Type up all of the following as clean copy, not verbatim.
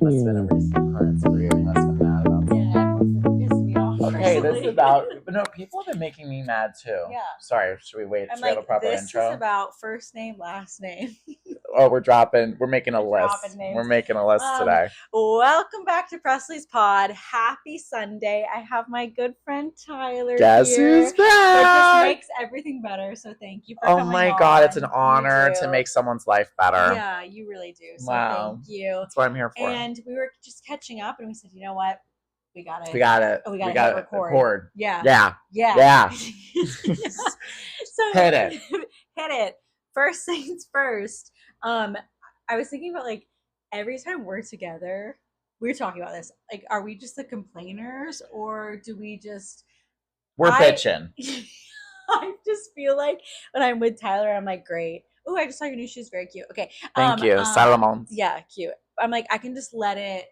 Must have been a recent occurrence for you. You must have been mad about something. Yeah, it pissed me off. Okay, this is recently. about. But no, people have been making me mad too. Yeah. Sorry, should we wait? I'm Should we have a like, proper this intro? is about first name, last name. Oh, we're making a We're list. dropping names. We're making a list today. Welcome back to Presley's Pod. Happy Sunday. I have my good friend Tyler Guess here. who's That just back? makes everything better. So thank you for Oh coming my on. God, it's an You honor do. to make someone's life better. Yeah, you really do. So Wow. thank you. That's what I'm here for. And we were just catching up, and we said, you know what? We got it. We got it. Oh, we got to record. Yeah. Yeah. So Hit it. Hit it. First things first. I was thinking about like every time we're together, we were talking about this. Like, are we just the complainers, or do we just? We're bitching. I just feel like when I'm with Tyler, I'm like, great. Oh, I just saw your new shoes. Very cute. Okay. Thank you. Salomon. Yeah, cute. I'm like, I can just let it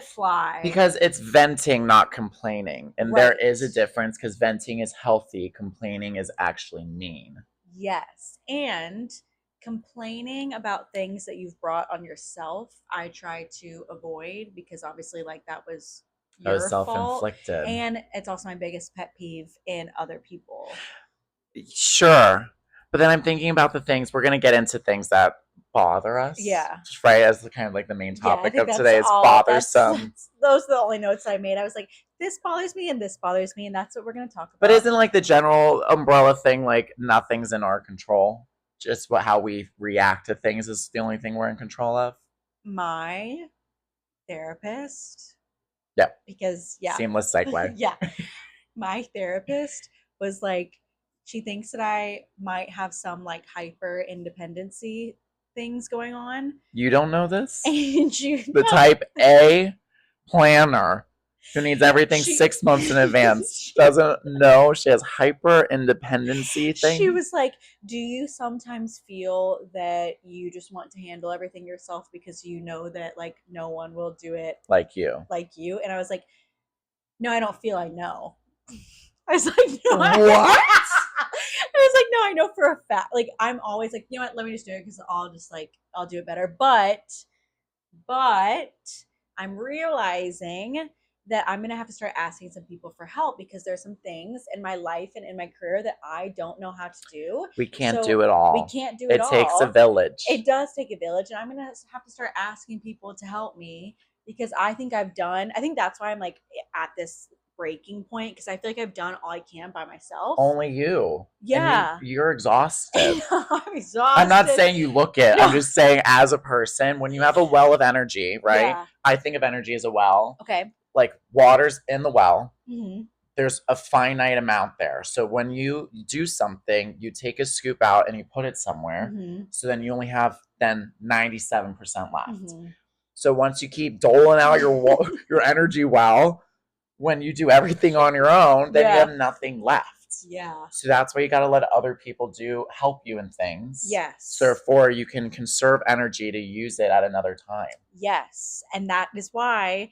fly. Because it's venting, not complaining. And Right. there is a difference because venting is healthy. Complaining is actually mean. Yes. And complaining about things that you've brought on yourself, I try to avoid because obviously like that was your fault. Self-inflicted. And it's also my biggest pet peeve in other people. Sure. But then I'm thinking about the things, we're going to get into things that bother us. Yeah. Just right as the kind of like the main topic of today is all, bothersome. Those are the only notes I made. I was like, this bothers me and this bothers me, and that's what we're going to talk about. But isn't like the general umbrella thing like nothing's in our control? Just how we react to things is the only thing we're in control of? My therapist. Yeah. Because, yeah. Seamless segue. Yeah. My therapist was like, she thinks that I might have some like hyper independency things going on. You don't know this? And the type A planner who needs everything 6 months in advance doesn't know she has hyper independency thing. She was like, do you sometimes feel that you just want to handle everything yourself because you know that like no one will do it like you? And I was like, no, I don't feel I know. I was like, no. What? I was like, no, I know for a fact. Like, I'm always like, you know what? Let me just do it because I'll do it better. But I'm realizing that I'm going to have to start asking some people for help because there's some things in my life and in my career that I don't know how to do. We can't do it all. We can't do it all. It takes a village. It does take a village. And I'm going to have to start asking people to help me because I think that's why I'm like at this breaking point because I feel like I've done all I can by myself. Only you. Yeah. You're exhausted. I'm exhausted. I'm not saying you look it. No. I'm just saying as a person, when you have a well of energy, right? Yeah. I think of energy as a well. Okay. Like water's in the well. Mm-hmm. There's a finite amount there. So when you do something, you take a scoop out and you put it somewhere. Mm-hmm. So then you only have 97% left. Mm-hmm. So once you keep doling out your energy well, when you do everything on your own, then you have nothing left. Yeah. So that's why you got to let other people help you in things. Yes. So therefore, you can conserve energy to use it at another time. Yes. And that is why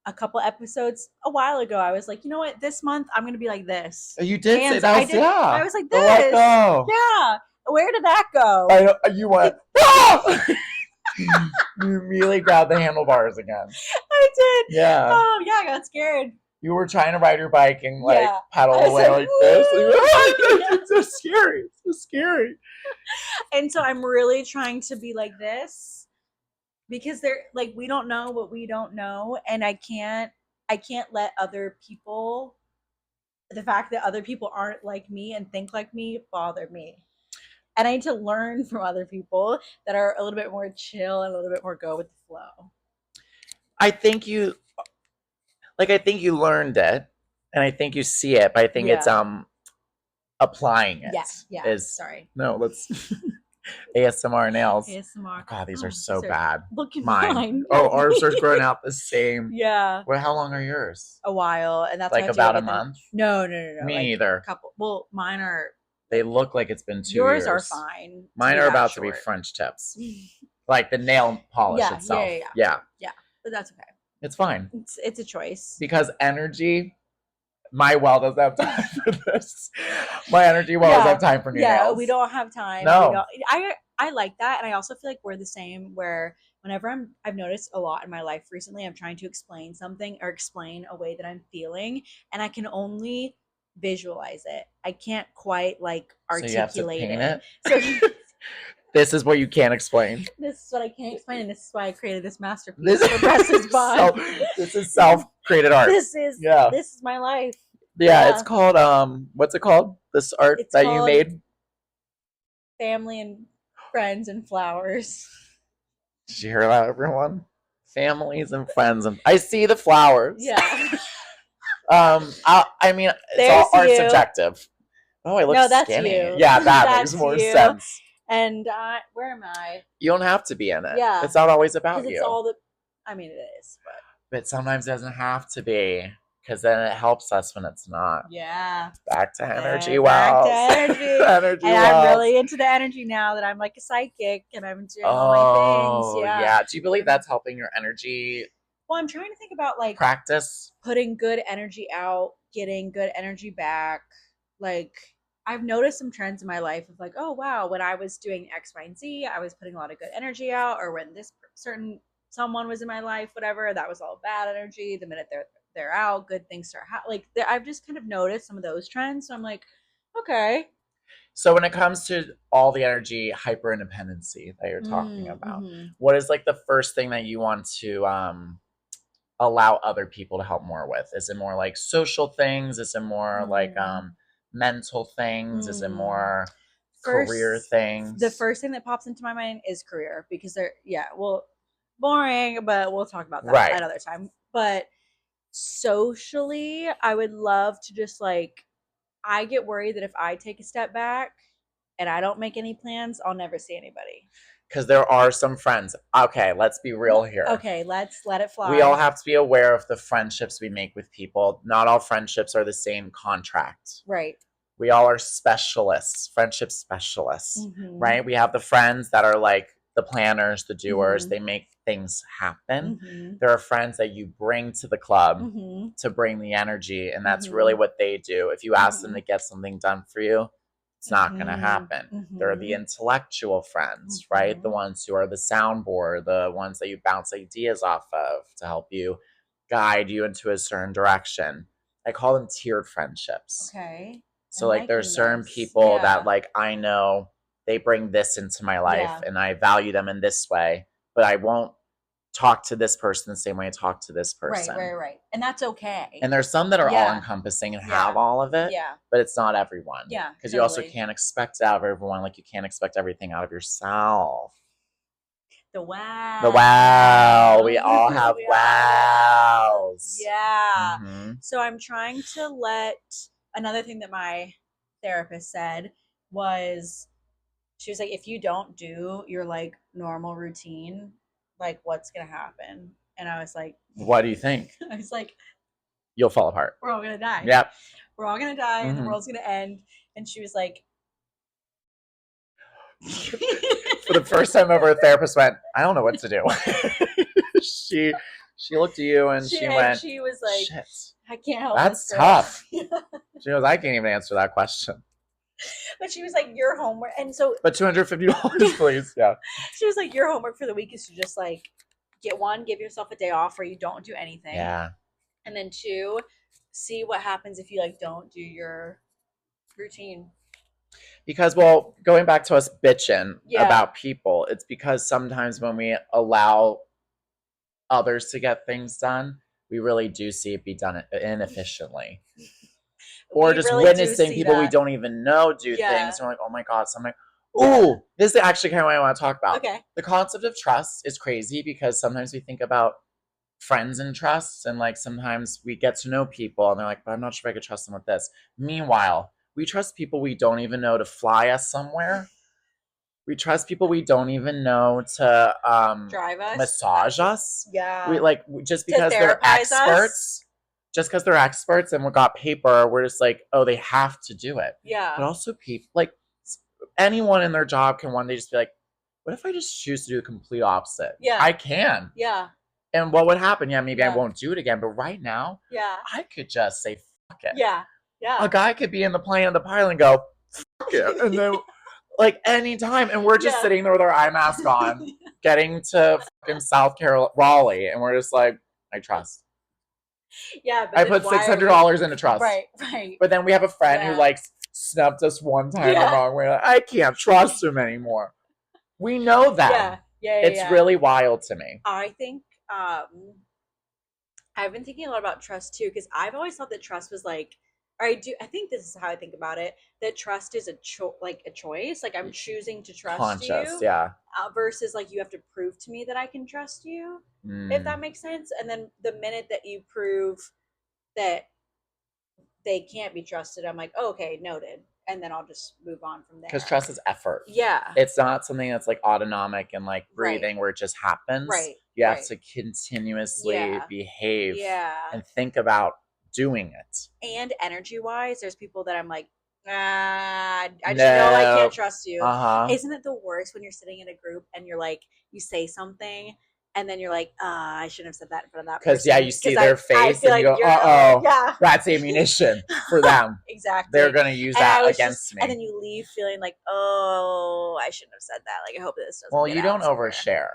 a couple episodes a while ago, I was like, you know what? This month, I'm going to be like this. You did say that. I was like, this. Let go. Yeah. Where did that go? You went, ah! You immediately grabbed the handlebars again. I did. Yeah. Oh, yeah. I got scared. You were trying to ride your bike and pedal away like this. It's so scary. It's so scary. And so I'm really trying to be like this because they're like, we don't know what we don't know. And I can't let other people, the fact that other people aren't like me and think like me bother me. And I need to learn from other people that are a little bit more chill and a little bit more go with the flow. I think you learned it and I think you see it, but I think it's applying it. Yeah. Sorry. No, let's ASMR nails. ASMR. God, these are so bad. Look at mine. Oh, ours are growing out the same. Yeah. Well, how long are yours? A while, and that's like about a month. No. Me neither. A couple. Well, mine are. They look like it's been 2 years. years. Yours are fine. Mine are about to be French tips. Like the nail polish itself. Yeah. But that's okay. It's fine. It's a choice. Because energy, my well doesn't have time for this. My energy well doesn't have time for new nails. We don't have time. No. I like that. And I also feel like we're the same where whenever I've noticed a lot in my life recently, I'm trying to explain something or explain a way that I'm feeling, and I can only visualize it. I can't quite like So you have to articulate paint it. it. So This is what you can't explain. this is what I can't explain, and this is why I created this masterpiece This for Press's Bond. this is self-created art. This is Yeah. this is my life. Yeah, it's called what's it called? This art It's that you called made? Family and Friends and Flowers. Did you hear that, everyone? Families and friends, and I see the flowers. Yeah. I mean, it's There's all art you. subjective. Oh, I look No, that's skinny. you. Yeah, that That's makes more you. sense. And where am I? You don't have to be in it. Yeah. It's not always about Because you. it's all the. I mean, it is, but But sometimes it doesn't have to be, because then it helps us when it's not. yeah. Back to energy Yeah, wells. back to energy. Energy And wells. I'm really into the energy now that I'm like a psychic and I'm doing all my things. Yeah. Do you believe that's helping your energy Well, I'm trying to think about like practice? putting good energy out, getting good energy back. Like I've noticed some trends in my life of like, oh wow, when I was doing X, Y, and Z, I was putting a lot of good energy out, or when this certain someone was in my life, whatever, that was all bad energy. The minute they're out, good things start I've just kind of noticed some of those trends. So I'm like, okay. So when it comes to all the energy hyper independency that you're talking about, what is like the first thing that you want to allow other people to help more with? Is it more like social things? Is it more like mental things? Is it more career things? The first thing that pops into my mind is career, because boring, but we'll talk about that another time. But socially, I would love to just like, I get worried that if I take a step back and I don't make any plans, I'll never see anybody. Because there are some friends. Okay, let's be real here. Okay, let's let it fly. We all have to be aware of the friendships we make with people. Not all friendships are the same contract. Right. We all are specialists, friendship specialists, right? We have the friends that are like the planners, the doers. They make things happen. There are friends that you bring to the club to bring the energy, and that's really what they do. If you ask them to get something done for you, it's not going to happen. They're the intellectual friends, right? The ones who are the soundboard, the ones that you bounce ideas off of to help you guide you into a certain direction. I call them tiered friendships. Okay. So like there's certain people that like I know they bring this into my life and I value them in this way, but I won't talk to this person the same way I talk to this person. Right. And that's okay. And there's some that are all encompassing and have all of it. Yeah. But it's not everyone. Yeah. Because you also can't expect it out of everyone, like you can't expect everything out of yourself. The wow. The wow. We all have wows. Yeah. So I'm trying to another thing that my therapist said was, she was like, if you don't do your like normal routine, like what's gonna happen? And I was like, what do you think? I was like, you'll fall apart. We're all gonna die. Yep. We're all gonna die and the world's gonna end. And she was like, for the first time ever, a therapist went, I don't know what to do. she looked at you and she went, she was like, shit, I can't help that's this girl. tough. She goes, I can't even answer that question. But she was like, your homework, and so but $250, please. Yeah. She was like, your homework for the week is to just like give yourself a day off where you don't do anything. Yeah. And then 2, see what happens if you like don't do your routine. Because, well, going back to us bitching about people, it's because sometimes when we allow others to get things done, we really do see it be done inefficiently. Or just really witnessing people we don't even know do things. And we're like, oh my God, something. Ooh, this is actually kind of what I want to talk about. Okay. The concept of trust is crazy because sometimes we think about friends and trusts, and like sometimes we get to know people and they're like, but I'm not sure if I could trust them with this. Meanwhile, we trust people we don't even know to fly us somewhere. We trust people we don't even know to drive us, massage us. Yeah. We like just because they're experts. Just because they're experts and we got paper, we're just like, oh, they have to do it. Yeah. But also people, like anyone in their job can one day just be like, what if I just choose to do the complete opposite? Yeah. I can. Yeah. And what would happen? Yeah, maybe I won't do it again. But right now, I could just say, fuck it. Yeah. Yeah. A guy could be in the plane of the pilot and go, fuck it. And then like anytime. And we're just sitting there with our eye mask on, getting to in South Carolina, Raleigh, and we're just like, I trust. Yeah, but I put $600 in a trust. Right. But then we have a friend who like snubbed us one time the wrong way. Like, I can't trust him anymore. We know that. It's really wild to me. I think I've been thinking a lot about trust too, because I've always thought that trust was like, or I think this is how I think about it, that trust is a choice. Like I'm choosing to trust you. Yeah. Versus like you have to prove to me that I can trust you, if that makes sense. And then the minute that you prove that they can't be trusted, I'm like, oh, okay, noted. And then I'll just move on from there. Because trust is effort. Yeah. It's not something that's like autonomic and like breathing where it just happens. You have to continuously behave and think about doing it. And energy wise, there's people that I'm like, I just know I can't trust you. Isn't it the worst when you're sitting in a group and you're like, you say something and then you're like, I shouldn't have said that in front of that person. Because you see their face and you go, that's ammunition for them. Exactly. They're going to use that against me. And then you leave feeling like, oh, I shouldn't have said that. Like, I hope this doesn't. Well, you don't overshare.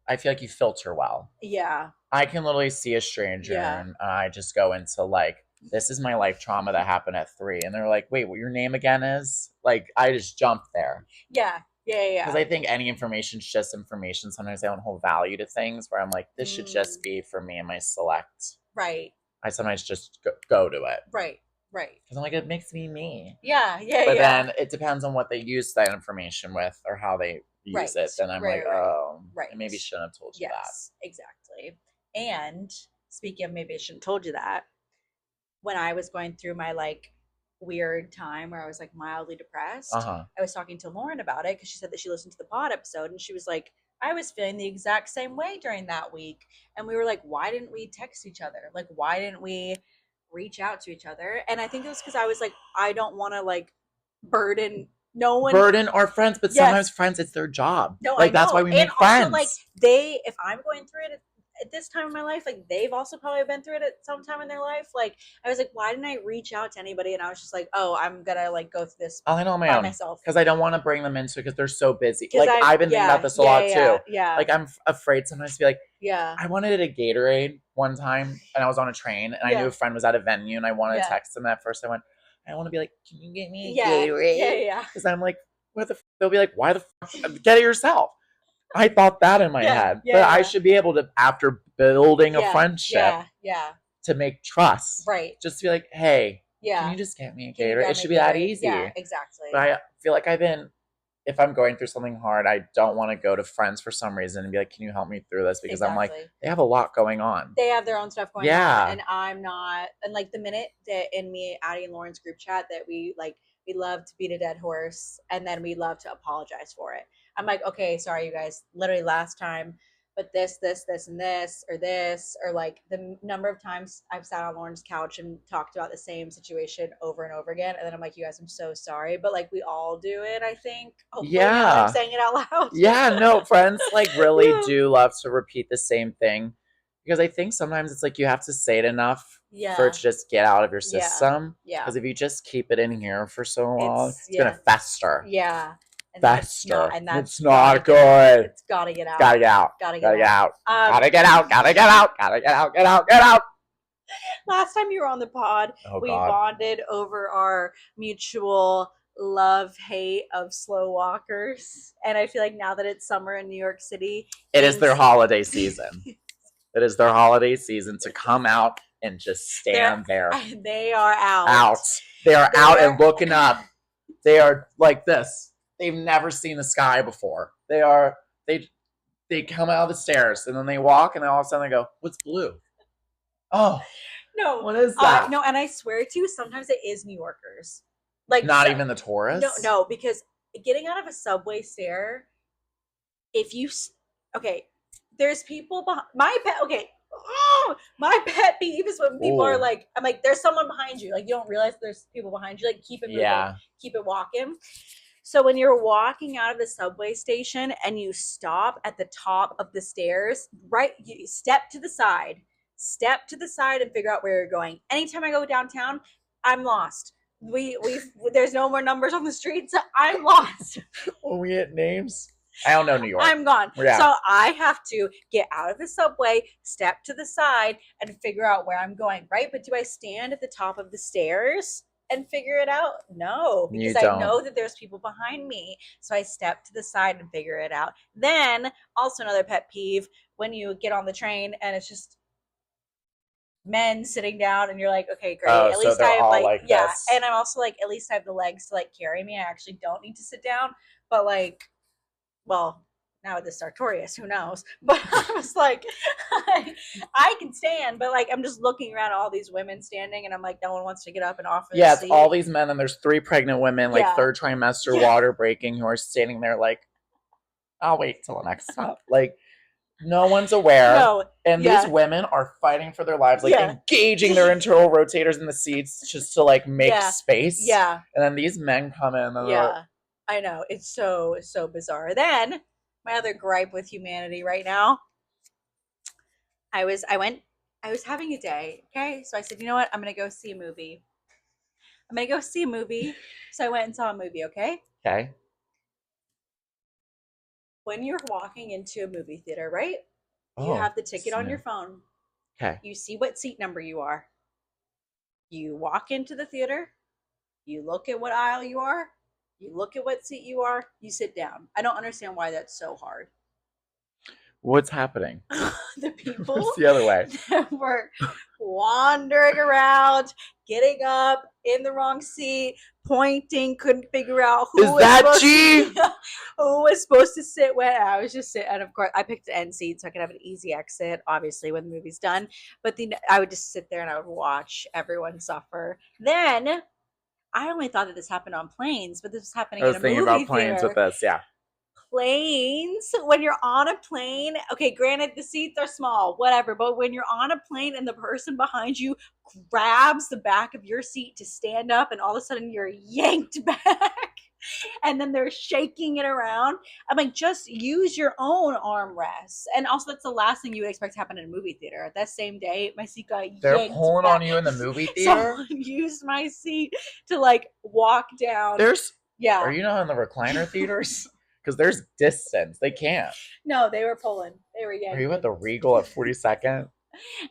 I feel like you filter well. Yeah. I can literally see a stranger and I just go into like, this is my life trauma that happened at 3. And they're like, wait, what your name again is? Like, I just jumped there. Yeah. Because I think any information is just information. Sometimes I don't hold value to things where I'm like, this should just be for me and my select. Right. I sometimes just go to it. Right. Because I'm like, it makes me me. Yeah. But then it depends on what they use that information with or how they use it. Then I'm oh, I maybe shouldn't have told you that. Exactly. And speaking of maybe I shouldn't have told you that, when I was going through my like weird time where I was like mildly depressed, I was talking to Lauren about it because she said that she listened to the pod episode and she was like, I was feeling the exact same way during that week. And we were like, why didn't we text each other? Like, why didn't we reach out to each other? And I think it was because I was like, I don't want to like burden our friends, but sometimes friends, it's their job. No, like that's why we make friends. Also, like if I'm going through it at this time in my life, like they've also probably been through it at some time in their life. Like I was like, why didn't I reach out to anybody? And I was just like, oh, I'm gonna like go through this on my own myself because I don't want to bring them into it because they're so busy. Like I've been thinking about this a lot too. Yeah. Like I'm afraid sometimes to be like, I wanted a Gatorade one time and I was on a train and I knew a friend was at a venue and I wanted to text them. At first I went, I want to be like, can you get me a Gatorade? Yeah. Because I'm like, what the? They'll be like, why the? Get it yourself. I thought that in my head, but I should be able to, after building a friendship, to make trust, just to be like, hey, can you just get me a Gatorade? It should be that easy. Yeah, exactly. But I feel like if I'm going through something hard, I don't want to go to friends for some reason and be like, can you help me through this? Because I'm like, they have a lot going on. They have their own stuff going on. And I'm not. And like the minute that in me, Addie and Lauren's group chat that we love to beat a dead horse and then we love to apologize for it. I'm like, okay, sorry, you guys, literally last time, but this, and this, or like the number of times I've sat on Lauren's couch and talked about the same situation over and over again. And then I'm like, you guys, I'm so sorry. But like, we all do it, I think. Hopefully now I'm saying it out loud. No, friends like really do love to repeat the same thing because I think sometimes it's like you have to say it enough for it to just get out of your system. Because if you just keep it in here for so long, it's going to fester. And fester. It's not good. It's gotta get out. Gotta get out. Gotta get out. Gotta get out. Gotta get out. Gotta get out. Get out. Last time you were on the pod, we bonded over our mutual love-hate of slow walkers. And I feel like now that it's summer in New York City, it is their holiday season. It is their holiday season to come out and just stand there. They are out. They are out and looking up. They are like this. They've never seen the sky before. They come out of the stairs and then they walk and then all of a sudden they go, what's blue? Oh, no. What is that? No, and I swear to you, sometimes it is New Yorkers. Like not even the tourists? No, because getting out of a subway stair, there's people behind my pet peeve is when people are like, I'm like, there's someone behind you. Like you don't realize there's people behind you. Like keep it moving, keep it walking. So when you're walking out of the subway station and you stop at the top of the stairs, you step to the side and figure out where you're going. Anytime I go downtown, I'm lost. There's no more numbers on the streets. I'm lost. When we hit names, I don't know New York. I'm gone. Yeah. So I have to get out of the subway, step to the side, and figure out where I'm going, right? But do I stand at the top of the stairs and figure it out? No, because I know that there's people behind me. So I step to the side and figure it out. Then, also another pet peeve, when you get on the train and it's just men sitting down and you're like, okay, great. Oh, at so least they're I have all like yeah. this. And I'm also like, at least I have the legs to like carry me. I actually don't need to sit down. But like, well, now with the Sartorius, who knows? But I was like, I can stand, but like I'm just looking around at all these women standing, and I'm like, no one wants to get up and offer. Yeah, it's all these men, and there's 3 pregnant women, like Yeah. 3rd trimester, Yeah. water breaking, who are standing there like, I'll wait till the next stop. Like, no one's aware. No. And Yeah. these women are fighting for their lives, like Yeah. engaging their internal rotators in the seats just to like make Yeah. space. Yeah. And then these men come in and Yeah. I know. It's so bizarre. Then my other gripe with humanity right now. I was having a day, okay? So I said, you know what? I'm gonna go see a movie. So I went and saw a movie, okay? Okay. When you're walking into a movie theater, right? You have the ticket on your phone. Okay. You see what seat number you are. You walk into the theater. You look at what aisle you are. You look at what seat you are. You sit down. I don't understand why that's so hard. What's happening? The people It's the other way. that were wandering around, getting up in the wrong seat, pointing, couldn't figure out who was supposed to sit when. I was just sitting, and of course I picked the end seat so I could have an easy exit, obviously, when the movie's done. But then I would just sit there and I would watch everyone suffer. Then I only thought that this happened on planes, but this was happening in a movie theater. I was thinking about planes with this, yeah. Planes, when you're on a plane, okay, granted the seats are small, whatever, but when you're on a plane and the person behind you grabs the back of your seat to stand up and all of a sudden you're yanked back and then they're shaking it around, I'm like, just use your own armrests. And also that's the last thing you would expect to happen in a movie theater. That same day my seat got yanked. They're pulling back. On you in the movie theater? Someone used my seat to like walk down. Are you not in the recliner theaters? Because there's distance. They can't. No, they were pulling. They were yanking. Are you at the Regal at 42nd?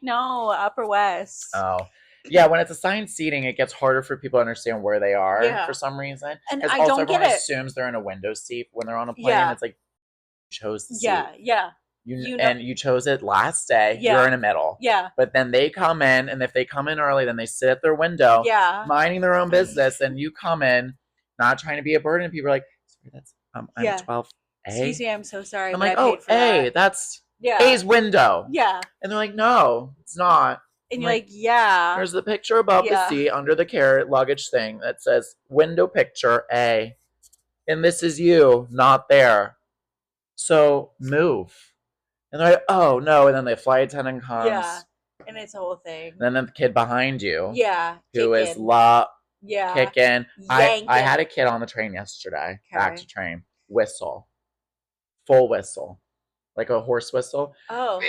No, Upper West. Oh. Yeah, when it's assigned seating, it gets harder for people to understand where they are for some reason. And I also, don't get it. Assumes they're in a window seat when they're on a plane. Yeah. It's like, you chose the seat. Yeah. And you chose it last day. Yeah. You're in the middle. Yeah. But then they come in, and if they come in early, then they sit at their window, minding their own business, and you come in, not trying to be a burden. People are like, sorry, that's I'm 12A. Excuse me, I'm so sorry. I'm like, oh, A, that's A's window. Yeah. And they're like, no, it's not. And you're like, yeah. There's the picture above the seat under the carrot luggage thing that says window picture A. And this is you, not there. So move. And they're like, oh, no. And then the flight attendant comes. Yeah. And it's a whole thing. And then the kid behind you. Yeah. Who is kicking. I had a kid on the train yesterday. Back to train. Whistle. Full whistle. Like a horse whistle. Oh.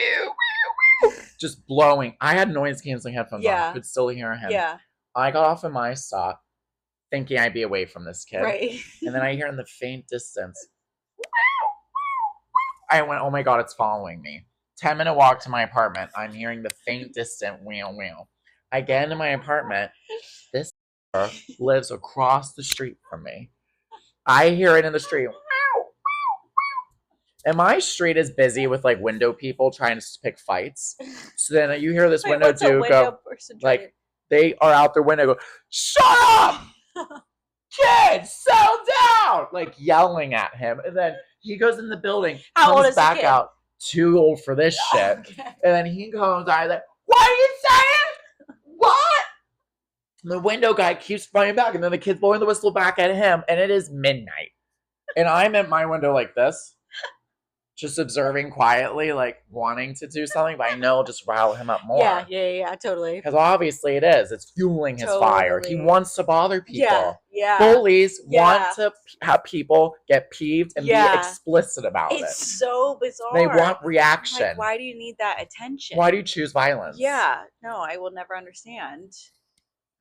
Just blowing. I had noise canceling headphones on. Could still hear him. Yeah. I got off of my stop thinking I'd be away from this kid. Right. And then I hear in the faint distance. I went, oh my God, it's following me. 10-minute walk to my apartment. I'm hearing the faint distant wheel. I get into my apartment. This lives across the street from me. I hear it in the street. And my street is busy with like window people trying to pick fights. So then you hear this window dude go, like, they are out their window go, shut up! Kid, settle down! Like yelling at him. And then he goes in the building, comes back out, too old for this shit. Okay. And then he comes out like, what are you saying? What? And the window guy keeps fighting back, and then the kid's blowing the whistle back at him, and it is midnight. And I'm at my window like this. Just observing quietly, like wanting to do something, but I know just rile him up more. Yeah, totally. Because obviously it is. It's fueling his fire. He wants to bother people. Yeah. Bullies want to have people get peeved and be explicit about it. It's so bizarre. They want reaction. Like, why do you need that attention? Why do you choose violence? Yeah. No, I will never understand.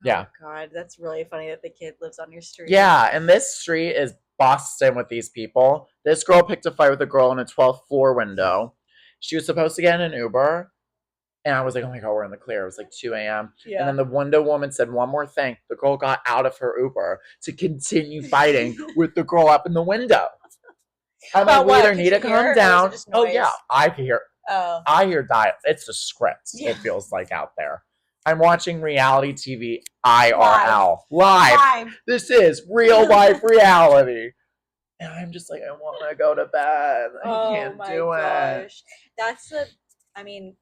Yeah. Oh God, that's really funny that the kid lives on your street. Yeah, and this street is Boston with these people. This girl picked a fight with a girl in a 12th floor window. She was supposed to get in an Uber, and I was like, oh my God, we're in the clear. It was like 2 a.m. Yeah. And then the window woman said one more thing. The girl got out of her Uber to continue fighting with the girl up in the window. I'm like, we either need to come down. Oh, yeah, I can hear. Oh. I hear diet. It's a script, Yeah. it feels like out there. I'm watching reality TV IRL. Live. This is real life reality. And I'm just like, I want to go to bed. I can't do it. That's I mean,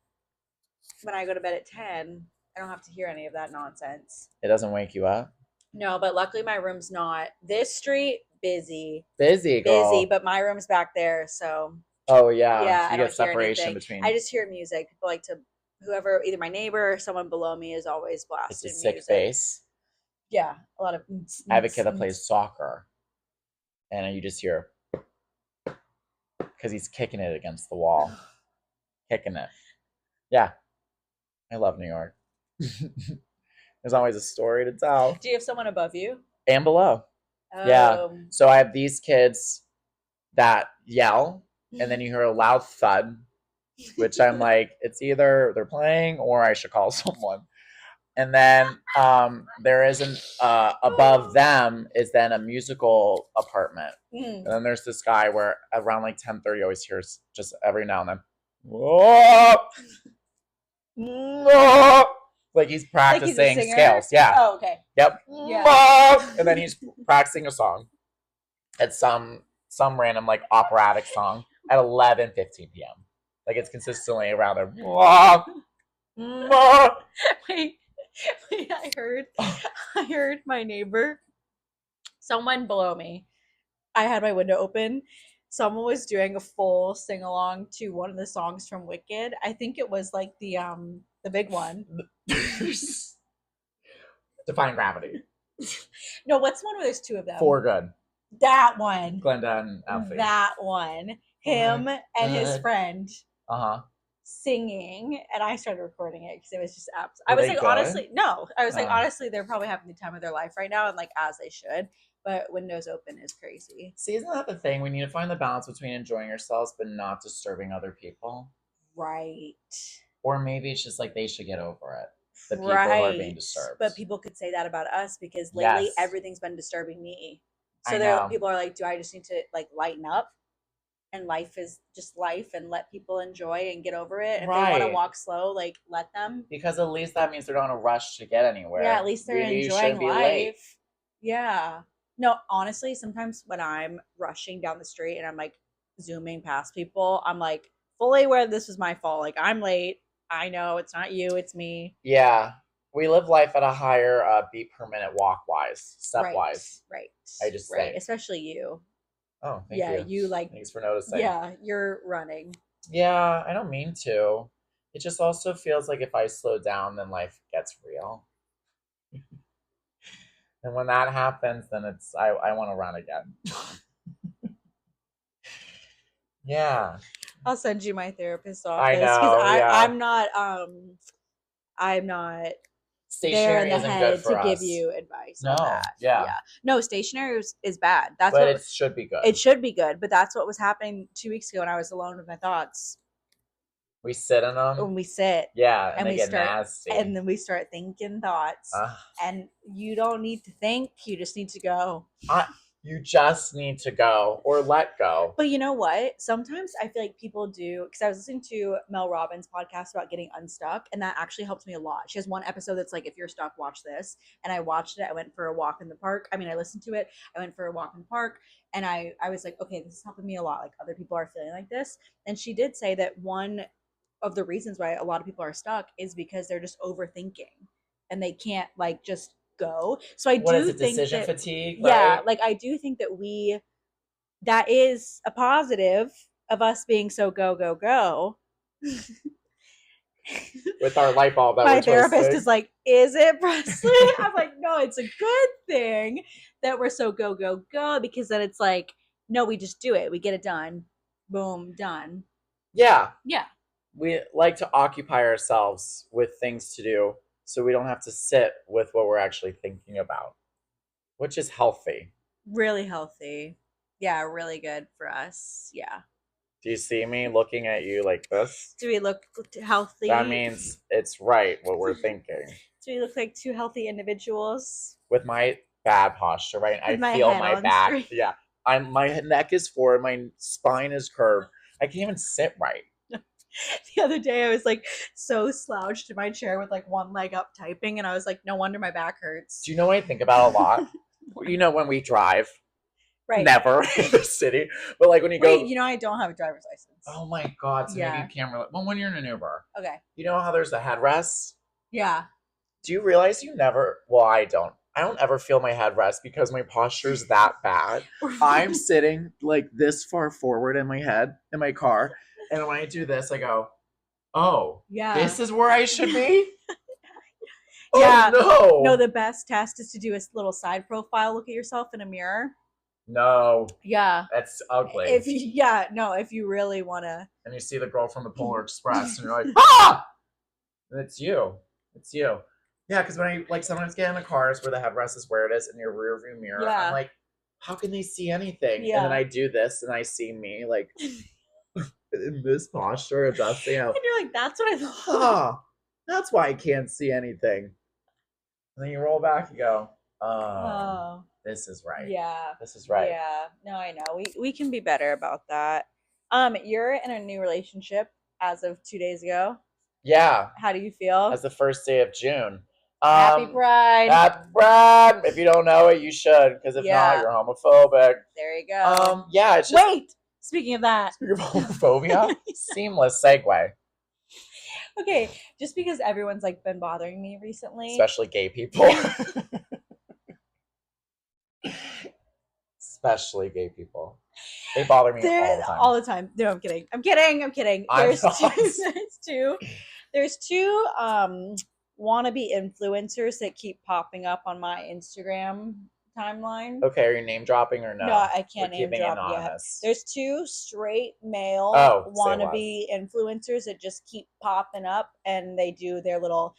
when I go to bed at 10, I don't have to hear any of that nonsense. It doesn't wake you up? No, but luckily my room's not. This street, busy. Busy, girl. Busy, but my room's back there, so. Oh, yeah. Yeah, so you get separation between. I just hear music. People like to, whoever, either my neighbor or someone below me is always blasting music. It's a sick bass. Yeah, a lot of. I have a kid that plays soccer, and you just hear, because he's kicking it against the wall. Kicking it. Yeah. I love New York. There's always a story to tell. Do you have someone above you? And below. Yeah. So I have these kids that yell, and then you hear a loud thud, which I'm like, it's either they're playing or I should call someone. And then there isn't above them is then a musical apartment. And then there's this guy where around like 10:30 always hears just every now and then, whoa! Like he's practicing scales. Yeah. Oh, okay. Yep. Yeah. And then he's practicing a song at some random like operatic song at 11:15 p.m. Like it's consistently around there. Wait, I heard my neighbor, someone below me. I had my window open. Someone was doing a full sing along to one of the songs from Wicked. I think it was like the big one. Defying Gravity. No, what's the one where there's two of them? For Good. That one. Glenda and Alfie. That one. Him and his friend. Singing, and I started recording it because it was just I was like, good? Honestly, no. I was like, honestly, they're probably having the time of their life right now, and like as they should. But windows open is crazy. See, isn't that the thing? We need to find the balance between enjoying ourselves but not disturbing other people. Right. Or maybe it's just like they should get over it. The people who are being disturbed. But people could say that about us because lately everything's been disturbing me. So people are like, do I just need to like lighten up? And life is just life, and let people enjoy and get over it. If they want to walk slow, like let them. Because at least that means they're not in a rush to get anywhere. Yeah, at least they're enjoying life. Late. Yeah. No, honestly, sometimes when I'm rushing down the street and I'm like zooming past people, I'm like fully aware this was my fault. Like I'm late. I know it's not you, it's me. Yeah. We live life at a higher beat per minute walk wise, step wise. Right. I just say. Especially you. Oh, thank you. Yeah, you like. Thanks for noticing. Yeah, you're running. Yeah, I don't mean to. It just also feels like if I slow down, then life gets real. And when that happens, then it's I want to run again. Yeah. I'll send you my therapist's office. I know. I'm not. Stationary isn't good for us. To give you advice on that. Yeah. No, stationary is bad. But it should be good. It should be good, but that's what was happening 2 weeks ago when I was alone with my thoughts. We sit in them. When we sit. Yeah, and they get nasty. And then we start thinking thoughts. And you don't need to think. You just need to go. You just need to go or let go. But you know what? Sometimes I feel like people do, because I was listening to Mel Robbins' podcast about getting unstuck, and that actually helped me a lot. She has one episode that's like, if you're stuck, watch this. And I watched it. I went for a walk in the park. I listened to it. I went for a walk in the park, and I was like, okay, this is helping me a lot. Like other people are feeling like this. And she did say that one of the reasons why a lot of people are stuck is because they're just overthinking, and they can't like just go. So I do think decision fatigue, right? Yeah, like I do think that that is a positive of us being so go with our light bulb that my therapist is like, is it, Presley? I'm like, no, it's a good thing that we're so go because then it's like, no, we just do it, we get it done, boom, done. Yeah we like to occupy ourselves with things to do so we don't have to sit with what we're actually thinking about, which is healthy. Really healthy. Yeah, really good for us. Yeah. Do you see me looking at you like this? Do we look healthy? That means it's right what we're thinking. Do we look like two healthy individuals? With my bad posture, right? With I my feel head my on back. straight. Yeah. My neck is forward, my spine is curved. I can't even sit right. The other day I was like so slouched in my chair with like one leg up typing, and I was like, no wonder my back hurts. Do you know what I think about a lot? You know, when we drive, Right. never in the city, but like when you go. Wait, you know I don't have a driver's license. Oh my God! So maybe Yeah. you can't really. Well, when you're in an Uber, Okay. you know how there's the headrest. Yeah. Do you realize you never? Well, I don't. I don't ever feel my headrest because my posture's that bad. I'm sitting like this far forward in my head in my car, and when I do this, I go, "Oh, Yeah. this is where I should be." Yeah. Oh, no. No, the best test is to do a little side profile look at yourself in a mirror. No. Yeah. That's ugly. If you really want to. And you see the girl from the Polar Express, and you're like, ah! And it's you. It's you. Yeah, because when I like sometimes get in the cars where the headrest is where it is in your rear view mirror, Yeah. I'm like, how can they see anything? Yeah. And then I do this, and I see me like in this posture, adjusting out. And you're like, that's what I thought. Ah, that's why I can't see anything. And then you roll back, you go, oh. This is right. Yeah. This is right. Yeah. No, I know. We can be better about that. You're in a new relationship as of 2 days ago. Yeah. How do you feel? As the first day of June. Happy Pride. Happy Pride. If you don't know it, you should, because if not, you're homophobic. There you go. Yeah, it's just Wait. Speaking of that. Speaking of homophobia, seamless segue. Okay, just because everyone's like been bothering me recently, especially gay people. Especially gay people. They bother me all the time. No, I'm kidding. There's two wannabe influencers that keep popping up on my Instagram timeline. Okay, are you name dropping or no? No, I can't name drop yet. There's two straight male wannabe influencers that just keep popping up, and they do their little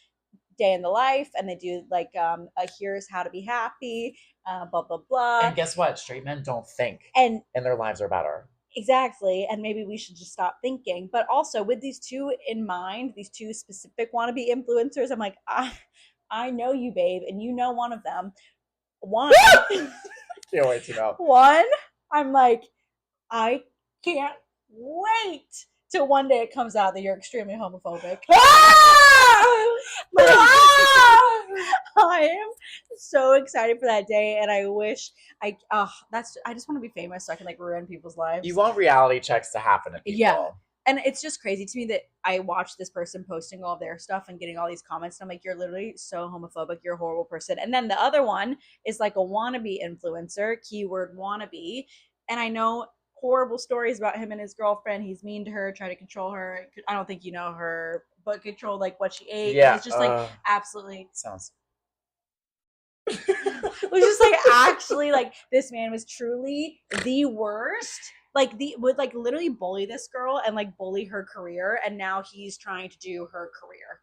day in the life, and they do like a here's how to be happy, blah blah blah. And guess what? Straight men don't think, and their lives are better. Exactly, and maybe we should just stop thinking. But also with these two in mind, these two specific wannabe influencers, I'm like, I know you, babe, and you know one of them. One, can't wait to know. One, I'm like, I can't wait till one day it comes out that you're extremely homophobic. I am so excited for that day, and I wish I just want to be famous so I can like ruin people's lives. You want reality checks to happen to people. Yeah. And it's just crazy to me that I watched this person posting all of their stuff and getting all these comments. And I'm like, you're literally so homophobic. You're a horrible person. And then the other one is like a wannabe influencer, keyword wannabe. And I know horrible stories about him and his girlfriend. He's mean to her, try to control her. I don't think you know her, but control like what she ate. Yeah. It's just like absolutely. Sounds. It was just like actually like this man was truly the worst. Like would like literally bully this girl and like bully her career, and now he's trying to do her career,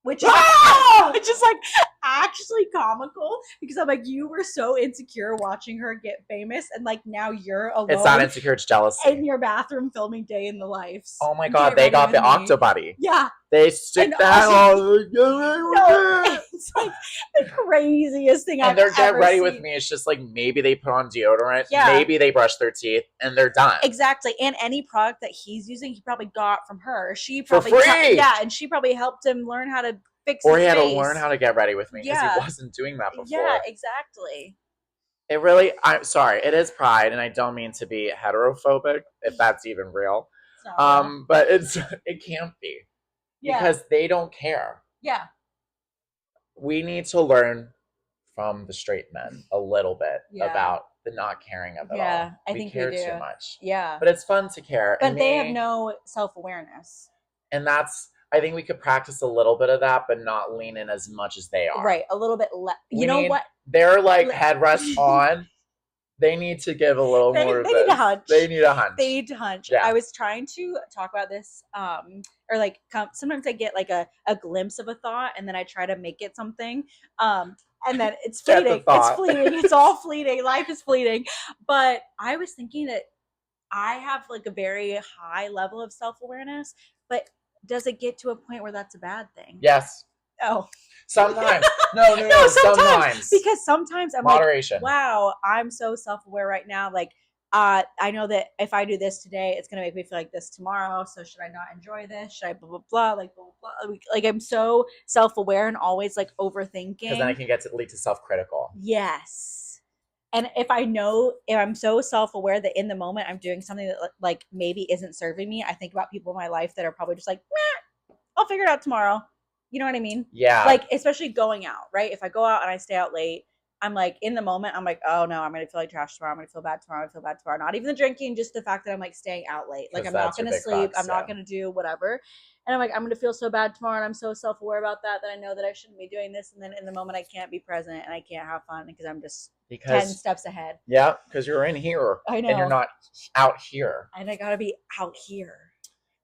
which is like actually comical because I'm like, you were so insecure watching her get famous, and like now you're alone. It's not insecure, it's jealousy. In your bathroom filming day in the life. Oh my God, they got the Octobuddy. Yeah. They stick that on. No, it's like the craziest thing I've ever seen. And their get ready with me. It's just like maybe they put on deodorant, maybe they brush their teeth, and they're done. Exactly. And any product that he's using, he probably got from her. She for probably free. And she probably helped him learn how to fix or he his had face. to learn how to get ready with me because he wasn't doing that before. Yeah, exactly. It really, I'm sorry, it is Pride, and I don't mean to be heterophobic, if that's even real. But it can't be. Because they don't care. Yeah. We need to learn from the straight men a little bit about the not caring of it all. Yeah, I think we do. Too much. Yeah. But it's fun to care. But they have no self-awareness. And I think we could practice a little bit of that, but not lean in as much as they are. Right. A little bit less. You know what? They're like headrest on. They need to give a little more of they need this. a hunch. They need a hunch. They need to hunch. Yeah. I was trying to talk about this, or like sometimes I get like a glimpse of a thought, and then I try to make it something, and then it's fleeting. It's fleeting. It's all fleeting. Life is fleeting. But I was thinking that I have like a very high level of self-awareness, but does it get to a point where that's a bad thing? Yes. Oh. Sometimes. No, sometimes. Because sometimes I'm moderation. Like, wow, I'm so self-aware right now. Like, I know that if I do this today, it's going to make me feel like this tomorrow. So should I not enjoy this? Should I blah, blah, blah, like, blah, blah, blah. Like I'm so self-aware and always like overthinking. Because then it can lead to self-critical. Yes. And if I'm so self-aware that in the moment I'm doing something that like maybe isn't serving me, I think about people in my life that are probably just like, I'll figure it out tomorrow. You know what I mean? Yeah. Like, especially going out, right? If I go out and I stay out late, I'm like, in the moment, I'm like, oh no, I'm going to feel like trash tomorrow. I'm going to feel bad tomorrow. I'm going to feel bad tomorrow. Not even the drinking, just the fact that I'm like staying out late. Like, I'm not going to sleep. I'm not going to do whatever. And I'm like, I'm going to feel so bad tomorrow. And I'm so self-aware about that I know that I shouldn't be doing this. And then in the moment, I can't be present and I can't have fun because I'm just 10 steps ahead. Yeah, because you're in here. I know. And you're not out here. And I got to be out here.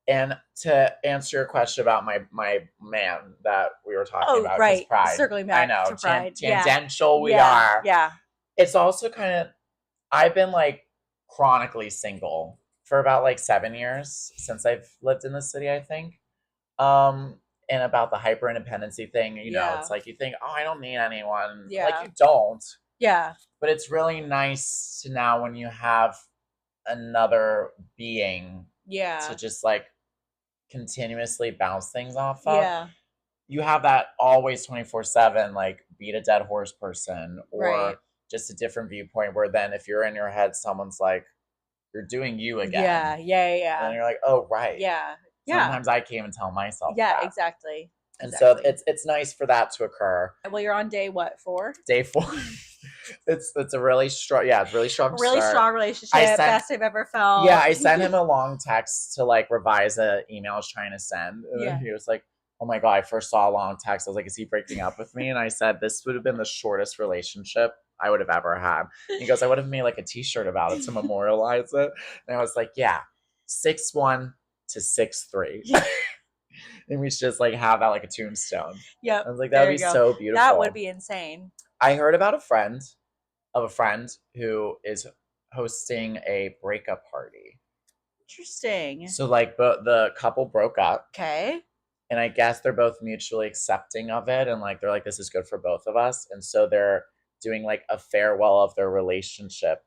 And to answer your question about my man that we were talking about, right. Pride. Circling back to Pride. Tangential we are. Yeah. It's also kind of, I've been like chronically single for about like 7 years since I've lived in the city, I think. And about the hyper independency thing, you know, it's like you think, oh, I don't need anyone. Yeah. Like you don't. Yeah. But it's really nice to now when you have another being to just like continuously bounce things off of. Yeah. You have that always 24/7 like beat a dead horse person or just a different viewpoint where then if you're in your head someone's like you're doing you again. Yeah. And you're like, "Oh, right." Yeah. Sometimes I can't even tell myself that. Exactly. And so it's nice for that to occur. Well, you're on day what, 4? Day 4. It's a really strong, really strong strong relationship. Best I've ever felt. Yeah, I sent him a long text to like revise an email I was trying to send. And then he was like, oh my God, I first saw a long text. I was like, is he breaking up with me? And I said, this would have been the shortest relationship I would have ever had. And he goes, I would have made like a t-shirt about it to memorialize it. And I was like, yeah, 6'1" to 6'3". And we should just like have that like a tombstone. Yeah. I was like, that would be so beautiful. That would be insane. I heard about a friend who is hosting a breakup party. Interesting. So like the couple broke up. Okay. And I guess they're both mutually accepting of it. And like, they're like, this is good for both of us. And so they're doing like a farewell of their relationship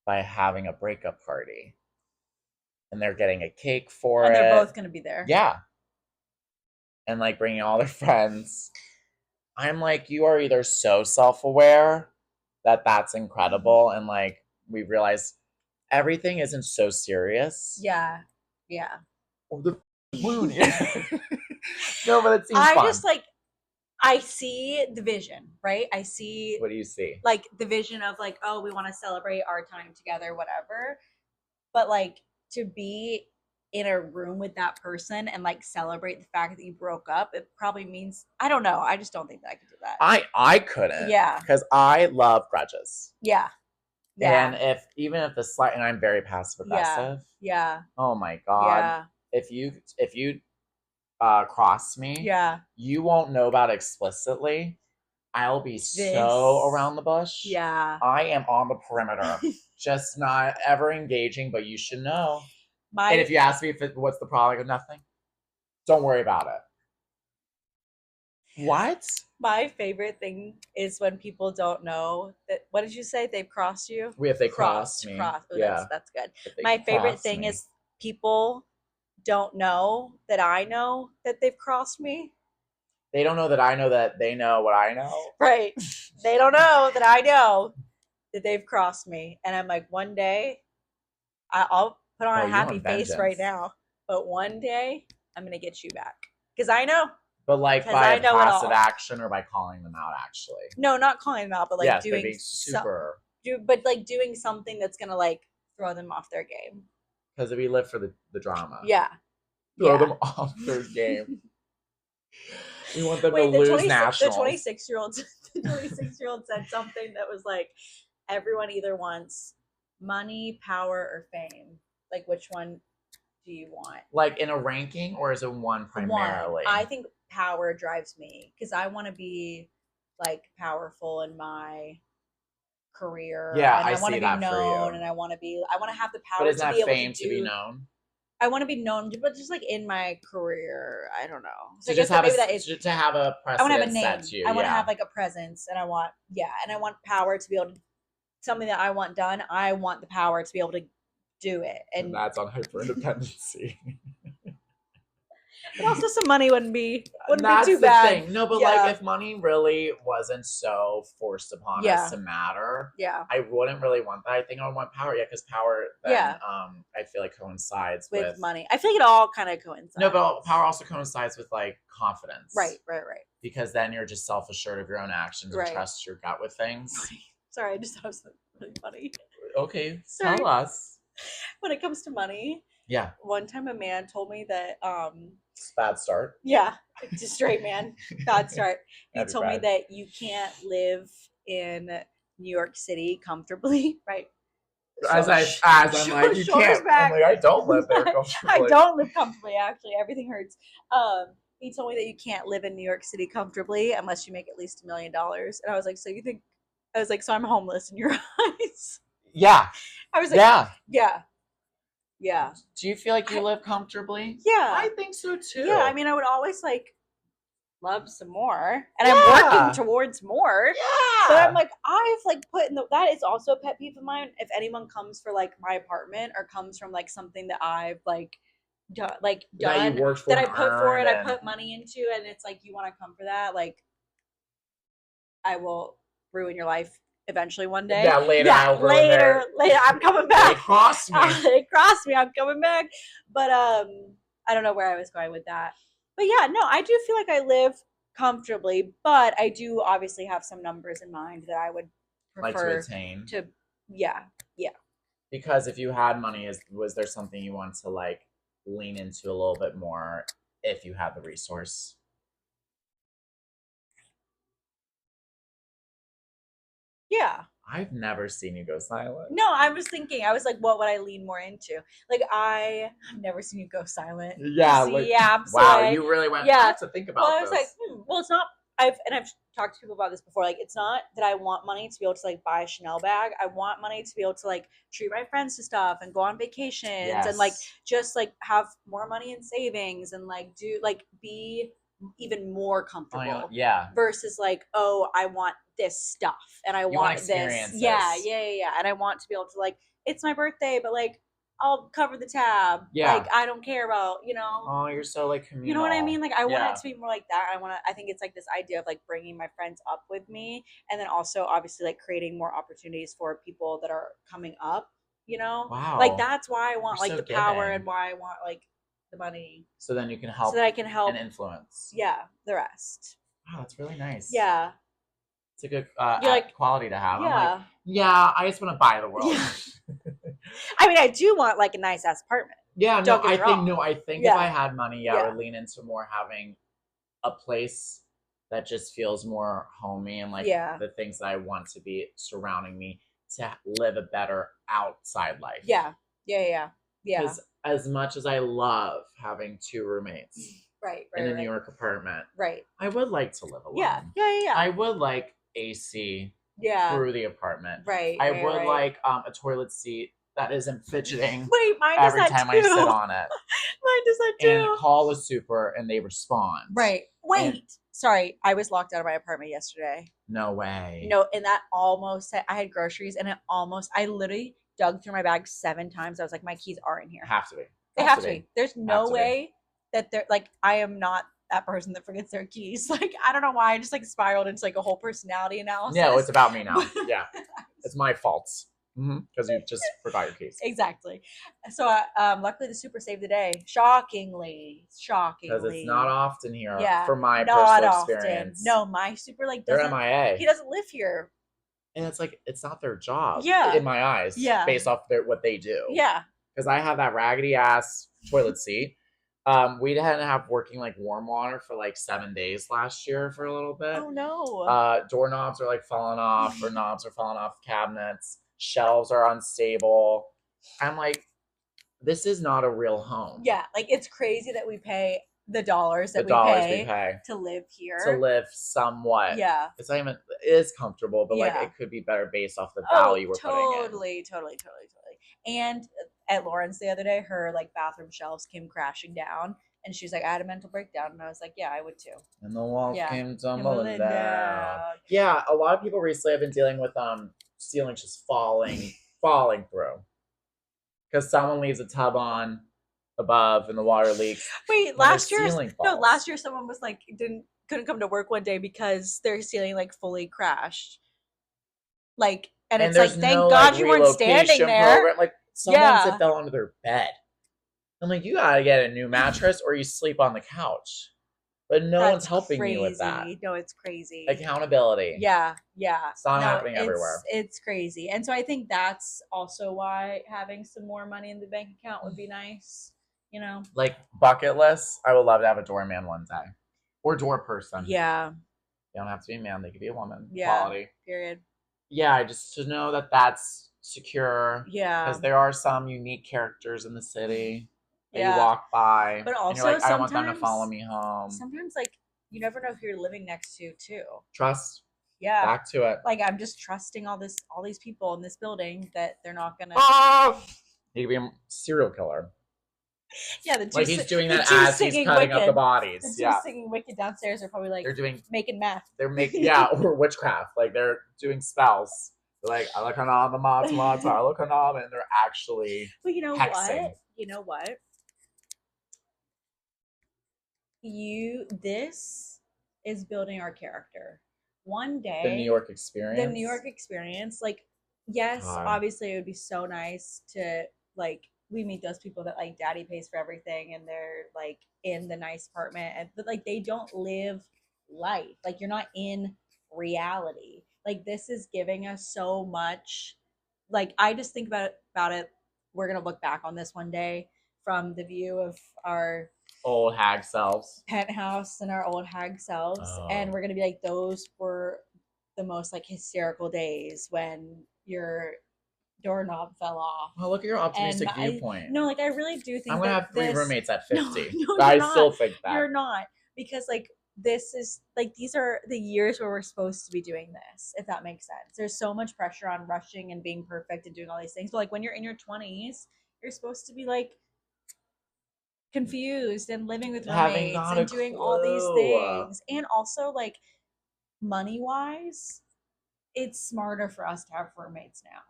by having a breakup party. And they're getting a cake for it. And they're both going to be there. Yeah. And like bringing all their friends. I'm like, you are either so self-aware that that's incredible. And like, we realize everything isn't so serious. Yeah. Or the moon. No, but it seems fun. Just like, I see the vision, right? I see. What do you see? Like the vision of like, oh, we want to celebrate our time together, whatever. But like to be in a room with that person and like celebrate the fact that you broke up, it probably means, I don't know. I just don't think that I could do that. I couldn't. Yeah. Because I love grudges. Yeah. And and I'm very passive aggressive. Yeah. Oh my God. Yeah. If you cross me, you won't know about it explicitly. I'll be so around the bush. Yeah. I am on the perimeter. Just not ever engaging, but you should know. And if you ask me what's the problem, I go, nothing. Don't worry about it. What? My favorite thing is when people don't know that. What did you say? They've crossed you? If they crossed me. Ooh, that's good. My favorite thing is people don't know that I know that they've crossed me. They don't know that I know that they know what I know. Right. They don't know that I know that they've crossed me. And I'm like, one day, I'll put on a happy face right now. But one day, I'm going to get you back. Because I know. But like by a passive action or by calling them out, actually? No, not calling them out, but like doing being super. But like doing something that's going to like throw them off their game. Because we live for the drama. Yeah. Throw them off their game. We want them to lose nationals. The 26-year-old said something that was like, everyone either wants money, power, or fame. Like, which one do you want? Like in a ranking, or is it one primarily? I think power drives me because I want to be like powerful in my career. Yeah, and I I want see to be that for known, you. and I want to have the But power isn't to that be able to fame to be do. known? I want to be known, but just like in my career, I don't know. So To I guess just have maybe that is. to have a I want to have a precedent set name. to you. I want to Yeah. have like a presence, and I want power to be able to something that I want done. I want the power to be able to do it, And and that's on hyper independency. but also some money wouldn't be That's too the bad. thing. No, but like if money really wasn't so forced upon us to matter, I wouldn't really want that. I think I would want power, because power then I feel like coincides with money. I feel like it all kind of coincides. No, but power also coincides with like confidence. Right. Because then you're just self assured of your own actions and trust your gut with things. Sorry, I just thought it was really funny. Okay, tell us. When it comes to money, one time a man told me that bad start. Yeah, it's a straight man. Bad start. He told me that you can't live in New York City comfortably, right? I'm like, you can't. I'm like, I don't live there comfortably. I don't live comfortably, actually. Everything hurts. He told me that you can't live in New York City comfortably unless you make at least $1 million. And I was like, so I'm homeless in your eyes? Yeah. I was like, yeah. Do you feel like you live comfortably? Yeah. I think so too. Yeah, I mean, I would always like love some more, and I'm working towards more. Yeah. But I'm like, I've like put in that is also a pet peeve of mine. If anyone comes for like my apartment or comes from like something that I've like done that you worked for, that I put for it, I put money into, and it's like you want to come for that, like I will ruin your life eventually one day. Yeah, later, I'm coming back. It crossed me. I'm coming back. But I don't know where I was going with that. But yeah, no, I do feel like I live comfortably, but I do obviously have some numbers in mind that I would prefer like to attain. Yeah. Because if you had money, was there something you want to like lean into a little bit more if you had the resource? Yeah. I've never seen you go silent. No, I was thinking. I was like, what would I lean more into? Like, I've never seen you go silent. Yeah. Like, wow, you really went to think about this. I was like, well, it's not. I've talked to people about this before. Like, it's not that I want money to be able to like buy a Chanel bag. I want money to be able to like treat my friends to stuff and go on vacations and like just like have more money in savings and like do like be even more comfortable. Versus like, oh, I want this stuff and I want this. Yeah. And I want to be able to like, it's my birthday, but like I'll cover the tab. Yeah. Like I don't care about, Oh, you're so like communal. You know what I mean? Like I want it to be more like that. I think it's like this idea of like bringing my friends up with me, and then also obviously like creating more opportunities for people that are coming up. Wow. Like that's why I want like the power and why I want like the money. So then you can help. So that I can help and influence. Yeah, the rest. Wow, that's really nice. Yeah. It's a good quality to have. Yeah. Yeah, I just want to buy the world. Yeah. I mean, I do want like a nice ass apartment. Yeah, I think if I had money, I would lean into more having a place that just feels more homey and like the things that I want to be surrounding me to live a better outside life. Yeah. Because as much as I love having 2 roommates, in a New York apartment, I would like to live alone. Yeah. I would like AC through the apartment. I would like a toilet seat that isn't fidgeting every time I sit on it. Mine does that too. And call a super and they respond. Sorry, I was locked out of my apartment yesterday. No way. No, and that almost, I had groceries and I literally dug through my bag 7 times. I was like, my keys are in here. Have to be. They have to be. There's no way that they're like, I am not that person that forgets their keys. Like, I don't know why. I just like spiraled into like a whole personality analysis. No, it's about me now. Yeah. It's my fault. Because you just forgot your keys. Exactly. So luckily the super saved the day. Shockingly. Because it's not often here from my personal experience. No, my super like doesn't. They're MIA. He doesn't live here. And it's like, it's not their job. Yeah. In my eyes. Yeah. Based off what they do. Yeah. Because I have that raggedy ass toilet seat. We didn't have working like warm water for like 7 days last year for a little bit. Oh no. Doorknobs are like falling off, or knobs are falling off cabinets. Shelves are unstable. I'm like, this is not a real home. Yeah, like it's crazy that we pay the dollars The that dollars we we pay pay to live here. to live somewhat. Yeah. It's not even, it is comfortable, but like Yeah. it could be better based off the value we're putting in. Totally. And at Lauren's the other day, her like bathroom shelves came crashing down, and she's like, "I had a mental breakdown," and I was like, "Yeah, I would too." And the walls Yeah. came tumbling Tumbling down. down. Yeah, a lot of people recently have been dealing with ceilings just falling through. Because someone leaves a tub on above and the water leaks. Wait, when last their year, ceiling no, falls. last year someone was like couldn't come to work one day because their ceiling like fully crashed. Like, and it's like, there's thank no, God like, you weren't standing relocation there. program. Like someone Yeah. said fell under their bed. I'm like, you gotta get a new mattress or you sleep on the couch. But no That's one's helping crazy. me with that. No, it's crazy. Accountability. Yeah. It's not happening everywhere. It's crazy. And so I think that's also why having some more money in the bank account would be nice. You know? Like bucket list, I would love to have a doorman one day. Or door person. Yeah. They don't have to be a man, they could be a woman. Yeah. Quality. Period. Yeah, just to know that that's secure. Yeah. Because there are some unique characters in the city that Yeah. you walk by. But also, and you're like, I don't want them to sometimes- follow me home. Sometimes, like, you never know who you're living next to, too. Trust. Yeah. Back to it. Like, I'm just trusting all these people in this building that they're not gonna. Oh! He could be a serial killer. Yeah, the two Like he's doing the that two as he's singing cutting up Wicked. the bodies. The two Yeah. singing Wicked downstairs are probably like They're doing making meth. They're making or witchcraft. Like they're doing spells. They're like Alakanama Matamata, Alakanama, and they're actually But you know hexing. what? You know what? This is building our character. One day, the New York experience. The New York experience. Like, yes, God. obviously it would be so nice to like we meet those people that like daddy pays for everything and they're like in the nice apartment, but like they don't live life. Like you're not in reality. Like this is giving us so much. Like I just think about it. We're gonna look back on this one day from the view of our old hag selves, penthouse and our old hag selves, and we're gonna be like, those were the most like hysterical days when your doorknob fell off. Well, look at your optimistic And viewpoint. No, like I really do think I'm gonna that have 3 this- roommates at 50. No, I you're still not. think that. You're not, because like this is like these are the years where we're supposed to be doing this, if that makes sense. There's so much pressure on rushing and being perfect and doing all these things, but like when you're in your 20s, you're supposed to be like confused and living with Having roommates not a and doing all these clue. things. And also like money wise, it's smarter for us to have roommates now.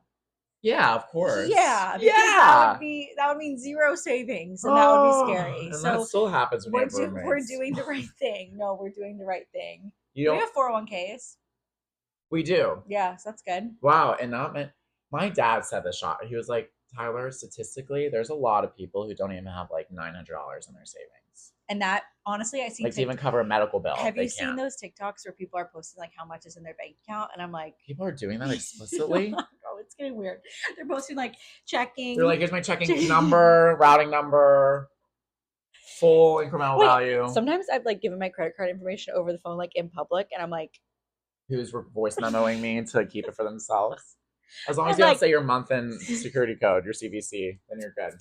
Yeah, of course. Yeah, because that would mean zero savings, and that would be scary. And So that still happens when you have roommates. we're doing the right thing. No, we're doing the right thing. You We don't, have 401ks. we do. Yeah, so that's good. Wow, and not meant. My dad said this shot. He was like, Tyler, statistically, there's a lot of people who don't even have like $900 in their savings. And that honestly, I see Like to even cover a medical bill. Have they you seen can't. those TikToks where people are posting like how much is in their bank account? And I'm like, People are doing that explicitly. oh, it's getting weird. They're posting like checking. They're like, here's my checking number, routing number, full incremental value. Sometimes I've like given my credit card information over the phone, like in public, and I'm like, Who's voice memoing me to keep it for themselves? As long as And, you don't like- say your month and security code, your CVC, then you're good.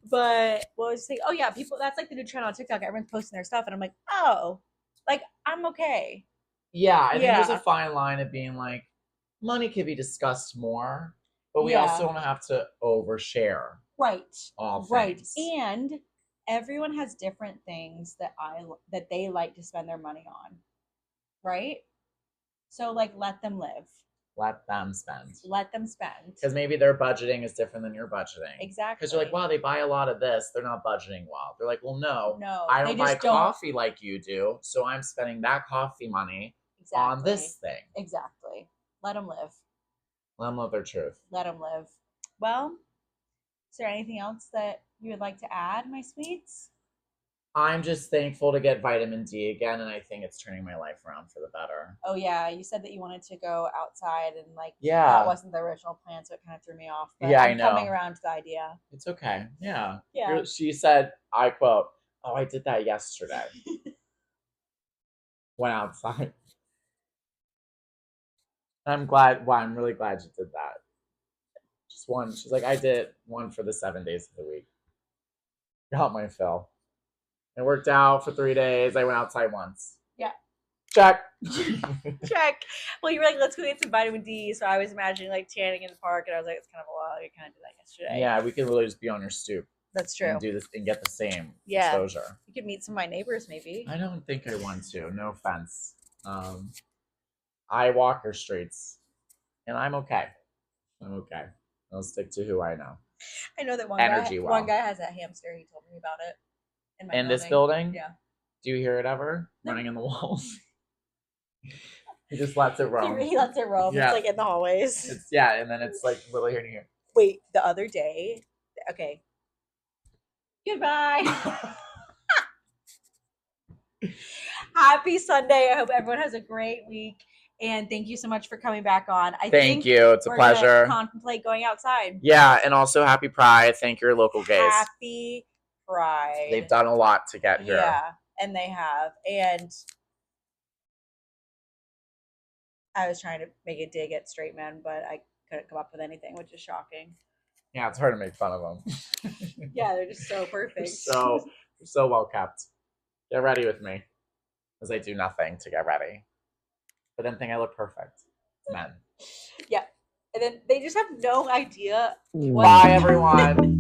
But what was I saying? Oh yeah, people. That's like the new trend on TikTok. Everyone's posting their stuff, and I'm like, oh, like I'm okay. Yeah, I think there's Yeah. a fine line of being like, money could be discussed more, but we Yeah. also don't have to overshare Right. all Right. things. And everyone has different things that they like to spend their money on. Right. So like, let them live. Let them spend. Let them spend. Because maybe their budgeting is different than your budgeting. Exactly. Because you're like, wow, they buy a lot of this. They're not budgeting well. They're like, well, no, No, I they don't buy just don't. coffee like you do. So I'm spending that coffee money on this thing. Exactly. Let them live. Let them live their truth. Let them live. Well, is there anything else that you would like to add, my sweets? I'm just thankful to get vitamin D again, and I think it's turning my life around for the better. Oh yeah, you said that you wanted to go outside, and like Yeah. that wasn't the original plan, so it kind of threw me off. But Yeah, I I'm coming know. around to the idea. It's okay. Yeah. Yeah. She said, I quote, "Oh, I did that yesterday." Went outside. I'm glad. Well, I'm really glad you did that. Just one. She's like, I did one for the 7 days of the week. Got my fill. It worked out for 3 days. I went outside once. Yeah. Check. Check. Well, you were like, let's go get some vitamin D. So I was imagining like tanning in the park, and I was like, it's kind of a lot. You kind of did that yesterday. Yeah, we could literally just be on your stoop. That's true. And do this and get the same Yeah. exposure. You could meet some of my neighbors, maybe. I don't think I want to. No offense. I walk her streets, and I'm okay. I'm okay. I'll stick to who I know. I know that one guy has a hamster. He told me about it. In this building? Yeah. Do you hear it ever? Running in the walls? He just lets it roam. He lets it roam. Yeah. It's like in the hallways. And then it's like literally here to here. Wait, the other day. Okay. Goodbye. Happy Sunday. I hope everyone has a great week. And thank you so much for coming back on. Thank you. It's a pleasure. Contemplate going outside. Yeah, and also happy Pride. Thank your local gays. Happy Pride. They've done a lot to get here. Yeah, and they have. And I was trying to make a dig at straight men, but I couldn't come up with anything, which is shocking. Yeah, it's hard to make fun of them. Yeah, they're just so perfect. They're so well kept. Get ready with me, because I do nothing to get ready. But then think I look perfect. Men. Yeah. And then they just have no idea. Bye, everyone.